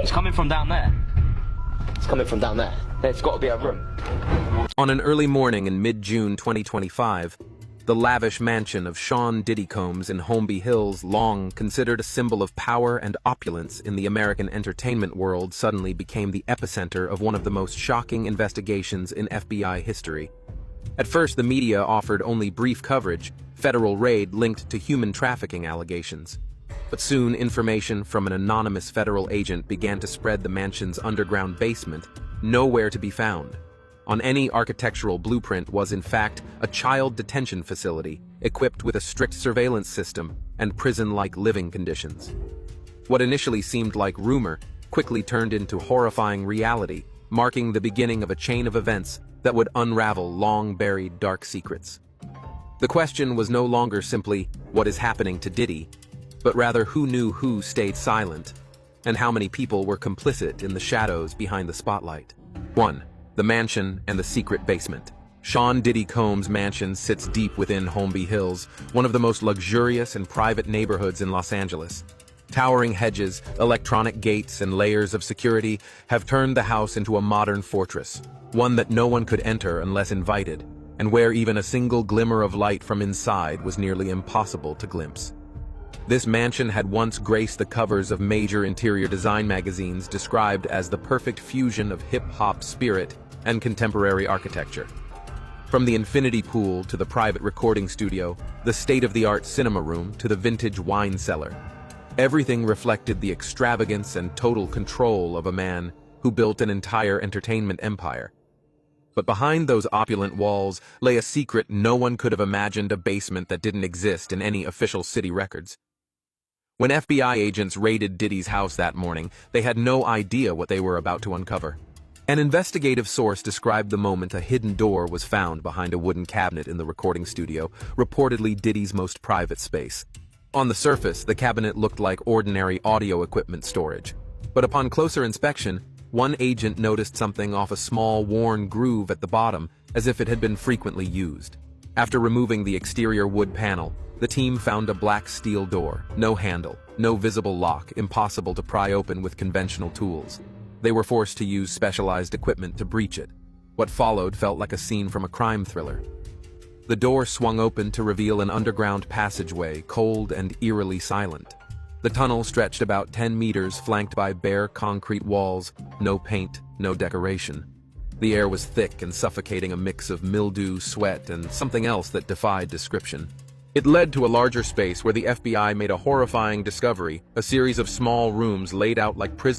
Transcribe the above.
It's coming from down there. It's coming from down there. There's got to be a room. On an early morning in mid-June 2025, the lavish mansion of Sean Diddy Combs in Holmby Hills, long considered a symbol of power and opulence in the American entertainment world, suddenly became the epicenter of one of the most shocking investigations in FBI history. At first, the media offered only brief coverage, federal raid linked to human trafficking allegations. But soon, information from an anonymous federal agent began to spread the mansion's underground basement, nowhere to be found. On any architectural blueprint was, in fact, a child detention facility equipped with a strict surveillance system and prison-like living conditions. What initially seemed like rumor quickly turned into horrifying reality, marking the beginning of a chain of events that would unravel long-buried dark secrets. The question was no longer simply, what is happening to Diddy, but rather who knew who stayed silent, and how many people were complicit in the shadows behind the spotlight. 1. The mansion and the secret basement. Sean Diddy Combs' mansion sits deep within Holmby Hills, one of the most luxurious and private neighborhoods in Los Angeles. Towering hedges, electronic gates, and layers of security have turned the house into a modern fortress, one that no one could enter unless invited, and where even a single glimmer of light from inside was nearly impossible to glimpse. This mansion had once graced the covers of major interior design magazines, described as the perfect fusion of hip-hop spirit and contemporary architecture. From the infinity pool to the private recording studio, the state-of-the-art cinema room to the vintage wine cellar, everything reflected the extravagance and total control of a man who built an entire entertainment empire. But behind those opulent walls lay a secret no one could have imagined: a basement that didn't exist in any official city records. When FBI agents raided Diddy's house that morning, they had no idea what they were about to uncover. An investigative source described the moment a hidden door was found behind a wooden cabinet in the recording studio, reportedly Diddy's most private space. On the surface, the cabinet looked like ordinary audio equipment storage. But upon closer inspection, one agent noticed something off a small, worn groove at the bottom, as if it had been frequently used. After removing the exterior wood panel, the team found a black steel door, no handle, no visible lock, impossible to pry open with conventional tools. They were forced to use specialized equipment to breach it. What followed felt like a scene from a crime thriller. The door swung open to reveal an underground passageway, cold and eerily silent. The tunnel stretched about 10 meters, flanked by bare concrete walls, no paint, no decoration. The air was thick and suffocating, a mix of mildew, sweat, and something else that defied description. It led to a larger space where the FBI made a horrifying discovery: a series of small rooms laid out like prison